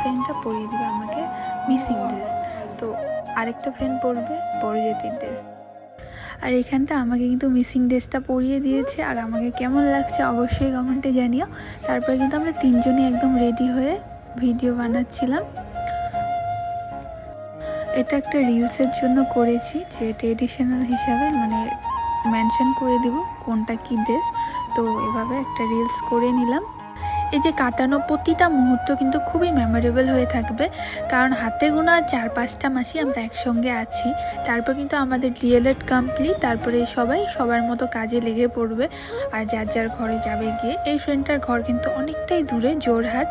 ফ্রেন্ডটা পরিয়ে দিবে আমাকে মিসিং ড্রেস, তো আরেকটা ফ্রেন্ড পরবে বরযাত্রীর ড্রেস। আর এখানটা আমাকে কিন্তু মিসিং ড্রেসটা পরিয়ে দিয়েছে, আর আমাকে কেমন লাগছে অবশ্যই কমেন্টে জানিও। তারপরে কিন্তু আমরা তিনজনই একদম রেডি হয়ে ভিডিও বানাচ্ছিলাম। এটা একটা রিলসের জন্য করেছি, যে ট্রেডিশনাল হিসাবে মানে মেনশন করে দিব কোনটা কি ড্রেস। তো এভাবে একটা রিলস করে নিলাম। এই যে কাটানো প্রতিটা মুহূর্ত কিন্তু খুবই মেমোরেবল হয়ে থাকবে, কারণ হাতে গোনা 4-5টা মাসই আমরা একসঙ্গে আছি। তারপর কিন্তু আমাদের ডিএলএড কমপ্লিট, তারপরে সবাই সবার মতো কাজে লেগে পড়বে আর যার যার ঘরে যাবে গিয়ে। এই ফ্রেন্ডটার ঘর কিন্তু অনেকটাই দূরে, জোরহাট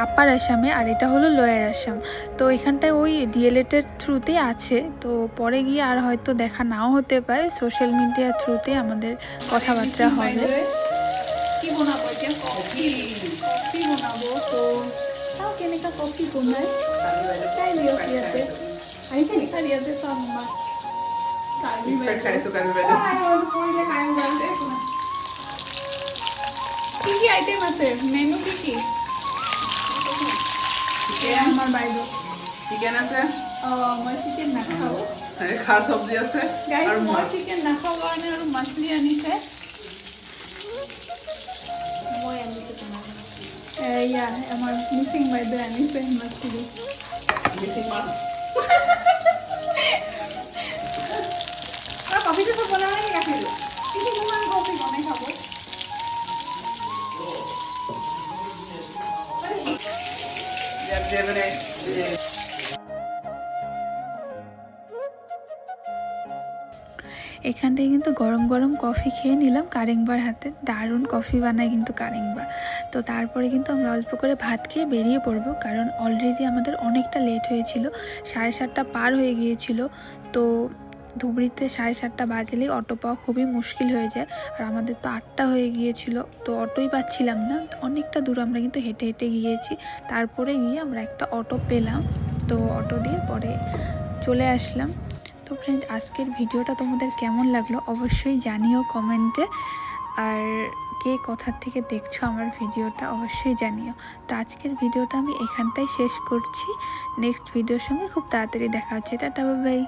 আপার আসামে, আর এটা হলো লোয়ার আসাম। তো এখানটায় ওই ডিএলএডের থ্রুতে আছে, তো পরে গিয়ে আর হয়তো দেখা নাও হতে পারে, সোশ্যাল মিডিয়ার থ্রুতে আমাদের কথাবার্তা হবে। কি বনাবো এতিয়া? কফি বনাবো। তো চাওঁ কেনেকা কফি বনাই, চাই লিয়ক ইয়াতে। আহিছে নেকি? আৰু ইয়াতে চাওঁ মাছ কি কি আইটেম আছে, মেনু কি কি? আমাৰ বাইদেউ চিকেন আছে। মই চিকেন নাখাওঁ। খাৰ চব্জি আছে। মই চিকেন নাখাওঁ কাৰণে আৰু মাছলি আনিছে। এয়া আমাৰ মিচিং বাইদেউ আনিছে মাছলি। মিচিং মাছ। কফিটো চব বনালে গাখীৰ কিন্তু কিমান কফি বনাই খাব। এখানটায় কিন্তু গরম গরম কফি খেয়ে নিলাম কারেংবার হাতে, দারুণ কফি বানায় কিন্তু কারেংবা। তো তারপরে কিন্তু আমরা অল্প করে ভাত খেয়ে বেরিয়ে পড়বো, কারণ অলরেডি আমাদের অনেকটা লেট হয়েছিল, 7:30 পার হয়ে গিয়েছিল। তো ধুবড়িতে 7:30 বাজলেই অটো পাওয়া খুবই মুশকিল হয়ে যায়, আর আমাদের তো 8টা হয়ে গিয়েছিল, তো অটোই পাচ্ছিলাম না। অনেকটা দূর আমরা কিন্তু হেঁটে হেঁটে গিয়েছি, তারপরে গিয়ে আমরা একটা অটো পেলাম, তো অটো দিয়ে পরে চলে আসলাম। তো ফ্রেন্ডস, আজকের ভিডিওটা তোমাদের কেমন লাগলো অবশ্যই জানিও কমেন্টে, আর কে কোথা থেকে দেখছো আমার ভিডিওটা অবশ্যই জানিও। তো আজকের ভিডিওটা আমি এখানটাই শেষ করছি, নেক্সট ভিডিওর সঙ্গে খুব তাড়াতাড়ি দেখা হচ্ছে। Tata, bye bye.